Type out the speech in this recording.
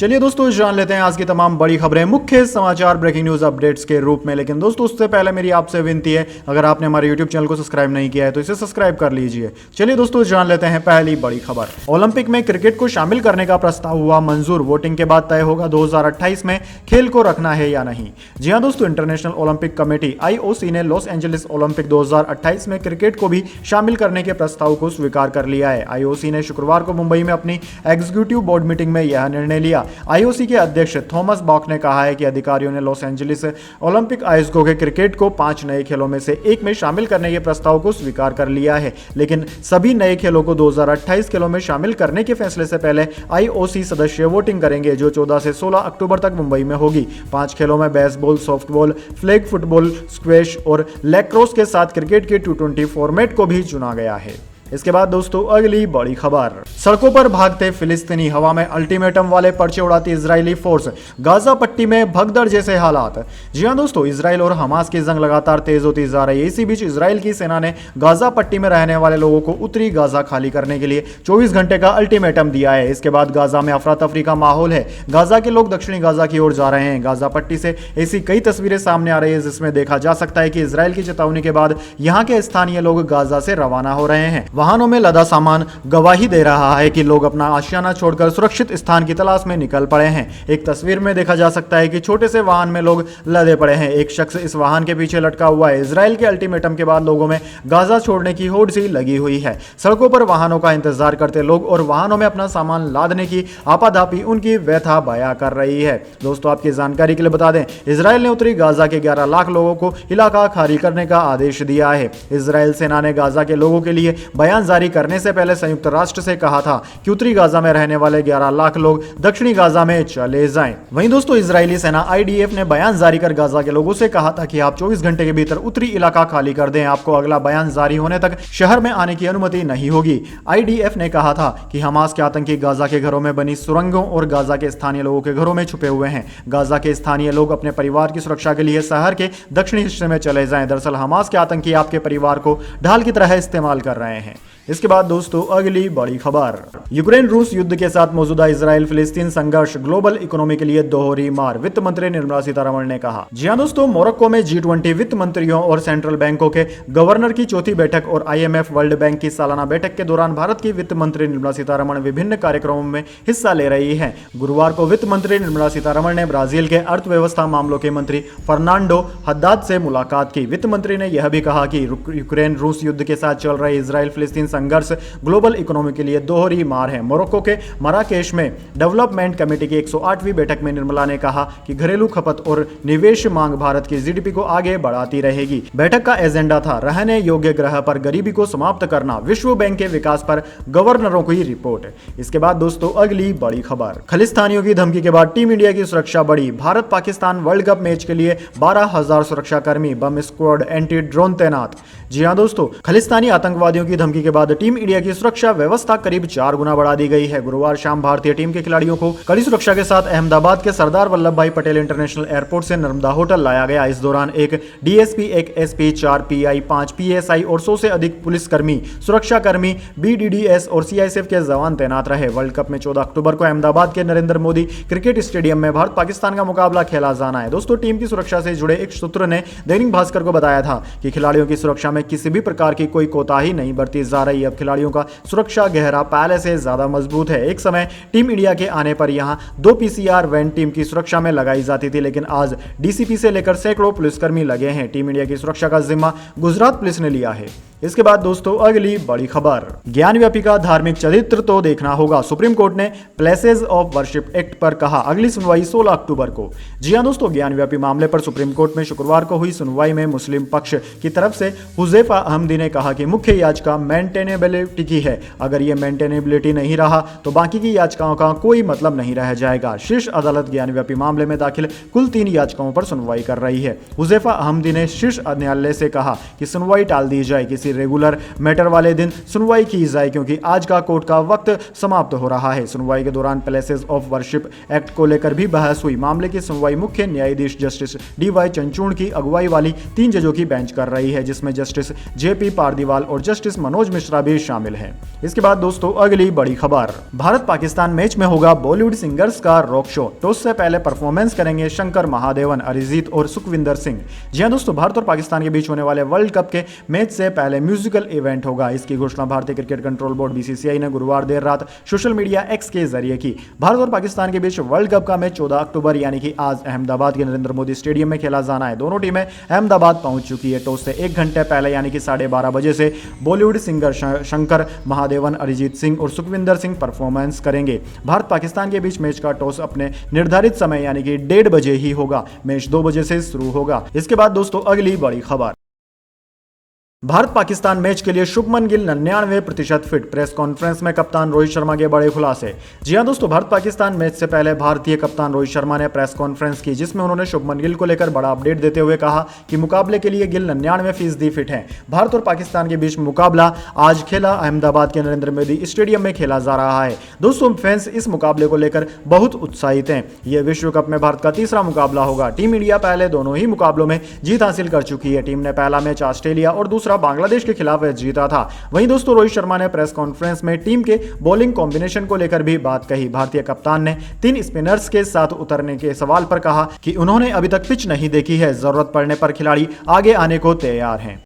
चलिए दोस्तों जान लेते हैं आज की तमाम बड़ी खबरें, मुख्य समाचार, ब्रेकिंग न्यूज अपडेट्स के रूप में। लेकिन दोस्तों उससे पहले मेरी आपसे विनती है, अगर आपने हमारे यूट्यूब चैनल को सब्सक्राइब नहीं किया है तो इसे सब्सक्राइब कर लीजिए। चलिए दोस्तों जान लेते हैं पहली बड़ी खबर। ओलंपिक में क्रिकेट को शामिल करने का प्रस्ताव हुआ मंजूर, वोटिंग के बाद तय होगा 2028 में खेल को रखना है या नहीं। जी हां दोस्तों, इंटरनेशनल ओलंपिक कमेटी IOC ने लॉस एंजलिस ओलंपिक 2028 में क्रिकेट को भी शामिल करने के प्रस्ताव को स्वीकार कर लिया है। IOC ने शुक्रवार को मुंबई में अपनी एग्जीक्यूटिव बोर्ड मीटिंग में यह निर्णय लिया। IOC के अध्यक्ष थॉमस बॉक ने कहा है कि अधिकारियों ने लॉस एंजलिस ओलंपिक आयोजकों के क्रिकेट को 5 नए खेलों में से एक में शामिल करने के प्रस्ताव को स्वीकार कर लिया है, लेकिन सभी नए खेलों को 2028 खेलों में शामिल करने के फैसले से पहले IOC सदस्य वोटिंग करेंगे, जो 14 से 16 अक्टूबर तक मुंबई में होगी। 5 खेलों में baseball, softball, flag football, squash और लैक्रोस के साथ क्रिकेट के T20 फॉर्मेट को भी चुना गया है। इसके बाद दोस्तों अगली बड़ी खबर। सड़कों पर भागते फिलिस्तीनी, हवा में अल्टीमेटम वाले पर्चे उड़ाती इजरायली फोर्स, गाजा पट्टी में भगदड़ जैसे हालात। जी हां दोस्तों, इजराइल और हमास की जंग लगातार तेज होती जा रही है। इसी बीच इजराइल की सेना ने गाजा पट्टी में रहने वाले लोगों को उत्तरी गाजा खाली करने के लिए 24 घंटे का अल्टीमेटम दिया है। इसके बाद गाजा में अफरा तफरी का माहौल है। गाजा के लोग दक्षिणी गाजा की ओर जा रहे हैं। गाजा पट्टी से ऐसी कई तस्वीरें सामने आ रही है जिसमें देखा जा सकता है कि इजराइल की चेतावनी के बाद यहां के स्थानीय लोग गाजा से रवाना हो रहे हैं। वाहनों में लदा सामान गवाही दे रहा है कि लोग अपना आशियाना छोड़कर सुरक्षित स्थान की तलाश में निकल पड़े हैं। एक तस्वीर में देखा जा सकता है कि छोटे से वाहन में लोग लदे पड़े हैं। एक शख्स इस वाहन के पीछे लटका हुआ है। इजराइल के अल्टीमेटम के बाद लोगों में गाजा छोड़ने की होड़ सी लगी हुई है। सड़कों पर वाहनों का इंतजार करते लोग और वाहनों में अपना सामान लादने की आपाधापी उनकी व्यथा बयां कर रही है। दोस्तों आपकी जानकारी के लिए बता दें, इजराइल ने उत्तरी गाजा के 11 लाख लोगों को इलाका खाली करने का आदेश दिया है। इजराइल सेना ने गाजा के लोगों के लिए बयान जारी करने से पहले संयुक्त राष्ट्र से कहा था कि उत्तरी गाजा में रहने वाले 11 लाख लोग दक्षिणी गाजा में चले जाएं। वहीं दोस्तों इजरायली सेना IDF ने बयान जारी कर गाजा के लोगों से कहा था कि आप 24 घंटे के भीतर उत्तरी इलाका खाली कर दें। आपको अगला बयान जारी होने तक शहर में आने की अनुमति नहीं होगी। IDF ने कहा था कि हमास के आतंकी गाजा के घरों में बनी सुरंगों और गाजा के स्थानीय लोगों के घरों में छुपे हुए हैं। गाजा के स्थानीय लोग अपने परिवार की सुरक्षा के लिए शहर के दक्षिणी हिस्से में चले जाएं। दरअसल हमास के आतंकी आपके परिवार को ढाल की तरह इस्तेमाल कर रहे हैं। इसके बाद दोस्तों अगली बड़ी खबर। यूक्रेन रूस युद्ध के साथ मौजूदा इजराइल फिलिस्तीन संघर्ष ग्लोबल इकोनॉमी के लिए दोहरी मार, वित्त मंत्री निर्मला सीतारमण ने कहा। जी हां दोस्तों, मोरक्को में G20 वित्त मंत्रियों और सेंट्रल बैंकों के गवर्नर की चौथी बैठक और IMF वर्ल्ड बैंक की सालाना बैठक के दौरान भारत की वित्त मंत्री निर्मला सीतारमण विभिन्न कार्यक्रमों में हिस्सा ले रही है। गुरुवार को वित्त मंत्री निर्मला सीतारमण ने ब्राजील के अर्थव्यवस्था मामलों के मंत्री फर्नांडो हद्दाद से मुलाकात की। वित्त मंत्री ने यह भी कहा कि यूक्रेन रूस युद्ध के साथ चल रहे इजराइल फिलिस्तीन संघर्ष ग्लोबल इकोनॉमी के लिए दोहरी मार है। मोरक्को के मराकेश में डेवलपमेंट कमेटी की 108वीं बैठक में निर्मला ने कहा कि घरेलू खपत और निवेश मांग भारत की GDP को आगे बढ़ाती रहेगी। बैठक का एजेंडा था रहने योग्य ग्रह पर गरीबी को समाप्त करना, विश्व बैंक के विकास पर गवर्नरों की रिपोर्ट। इसके बाद दोस्तों अगली बड़ी खबर। खालिस्तानियों की धमकी के बाद टीम इंडिया की सुरक्षा बढ़ी। Bharat Pakistan world cup match के लिए 12,000 सुरक्षाकर्मी, बम स्क्वाड, एंटी ड्रोन तैनात। जी हां दोस्तों, खालिस्तानी आतंकवादियों की धमकी के बाद टीम इंडिया की सुरक्षा व्यवस्था करीब 4 गुना बढ़ा दी गई है। गुरुवार शाम भारतीय टीम के खिलाड़ियों को कड़ी सुरक्षा के साथ अहमदाबाद के सरदार वल्लभ भाई पटेल इंटरनेशनल एयरपोर्ट से नर्मदा होटल लाया गया। इस दौरान एक DSP, एक SP, 4 PI, 5 PSI और 100 से अधिक पुलिसकर्मी, सुरक्षाकर्मी, BDDS और CISF के जवान तैनात रहे। वर्ल्ड कप में 14 अक्टूबर को अहमदाबाद के नरेंद्र मोदी क्रिकेट स्टेडियम में भारत पाकिस्तान का मुकाबला खेला जाना है। दोस्तों टीम की सुरक्षा से जुड़े एक सूत्र ने दैनिक भास्कर को बताया था कि खिलाड़ियों की सुरक्षा में किसी भी प्रकार की कोई कोताही नहीं बरती जा रही। अब खिलाड़ियों का सुरक्षा गहरा पहले से ज्यादा मजबूत है। एक समय टीम इंडिया के आने पर यहां 2 PCR वैन टीम की सुरक्षा में लगाई जाती थी, लेकिन आज DCP से लेकर सैकड़ों पुलिसकर्मी लगे हैं। टीम इंडिया की सुरक्षा का जिम्मा गुजरात पुलिस ने लिया है। इसके बाद दोस्तों अगली बड़ी खबर। ज्ञानव्यापी का धार्मिक चरित्र तो देखना होगा, सुप्रीम कोर्ट ने प्लेसेस ऑफ वर्शिप एक्ट पर कहा। अगली सुनवाई 16 अक्टूबर को। जी हां दोस्तों, ज्ञानव्यापी मामले पर सुप्रीम कोर्ट में शुक्रवार को हुई सुनवाई में मुस्लिम पक्ष की तरफ से हुजैफा अहमदी ने कहा कि मुख्य याचिका मेंटेनेबिलिटी की है। अगर यह मेंटेनेबिलिटी नहीं रहा तो बाकी की याचिकाओं का कोई मतलब नहीं रह जाएगा। शीर्ष अदालत ज्ञानव्यापी मामले में दाखिल कुल 3 याचिकाओं पर सुनवाई कर रही है। हुजैफा अहमदी ने शीर्ष न्यायालय से कहा कि सुनवाई टाल दी जाए, किसी रेगुलर मैटर वाले दिन सुनवाई की जाए, क्योंकि आज का कोर्ट का वक्त समाप्त हो रहा है। सुनवाई के दौरान प्लेसेस ऑफ वर्शिप एक्ट को लेकर भी बहस हुई। मामले की सुनवाई मुख्य न्यायाधीश जस्टिस DY चंद्रचूड़ की अगुवाई वाली 3 जजों की बेंच कर रही है, जिसमें जस्टिस JP पारदीवाल और जस्टिस मनोज मिश्रा मिश्रा भी शामिल हैं। इसके बाद दोस्तों अगली बड़ी खबर, भारत पाकिस्तान मैच में होगा बॉलीवुड सिंगर्स का रॉक शो। टॉस से पहले परफॉर्मेंस करेंगे शंकर महादेवन, अरिजीत और सुखविंदर सिंह। जी हां दोस्तों, भारत और पाकिस्तान के बीच होने वाले वर्ल्ड कप के मैच से पहले म्यूजिकल इवेंट होगा। इसकी घोषणा भारतीय क्रिकेट कंट्रोल बोर्ड बीसीसीआई ने गुरुवार देर रात सोशल मीडिया एक्स के जरिए की। भारत और पाकिस्तान के बीच वर्ल्ड कप का मैच 14 अक्टूबर यानी कि आज अहमदाबाद के नरेंद्र मोदी स्टेडियम में खेला जाना है। दोनों टीमें अहमदाबाद पहुंच चुकी है। टॉस से 1 घंटे पहले यानी कि 12:30 बजे से बॉलीवुड सिंगर शंकर महादेवन, अरिजीत सिंह और सुखविंदर सिंह परफॉर्मेंस करेंगे। भारत पाकिस्तान के बीच मैच का टॉस अपने निर्धारित समय यानी कि 1:30 बजे ही होगा। मैच 2 बजे से शुरू होगा। इसके बाद दोस्तों अगली बड़ी खबर, भारत पाकिस्तान मैच के लिए Shubman Gill 99% fit. Press conference में कप्तान रोहित शर्मा के बड़े खुलासे। जी हां दोस्तों, भारत पाकिस्तान मैच से पहले भारतीय कप्तान रोहित शर्मा ने प्रेस कॉन्फ्रेंस की, जिसमें उन्होंने शुभमन गिल को लेकर बड़ा अपडेट देते हुए कहा कि मुकाबले के लिए गिल 99% फिट है। भारत और पाकिस्तान के बीच मुकाबला आज खेला अहमदाबाद के नरेंद्र मोदी स्टेडियम में खेला जा रहा है। दोस्तों फैंस इस मुकाबले को लेकर बहुत उत्साहित हैं। यह विश्व कप में भारत का तीसरा मुकाबला होगा। टीम इंडिया पहले दोनों ही मुकाबलों में जीत हासिल कर चुकी है। टीम ने पहला मैच ऑस्ट्रेलिया और दूसरा बांग्लादेश के खिलाफ जीता था। वहीं दोस्तों रोहित शर्मा ने प्रेस कॉन्फ्रेंस में टीम के बॉलिंग कॉम्बिनेशन को लेकर भी बात कही। भारतीय कप्तान ने 3 स्पिनर्स के साथ उतरने के सवाल पर कहा कि उन्होंने अभी तक पिच नहीं देखी है, जरूरत पड़ने पर खिलाड़ी आगे आने को तैयार हैं।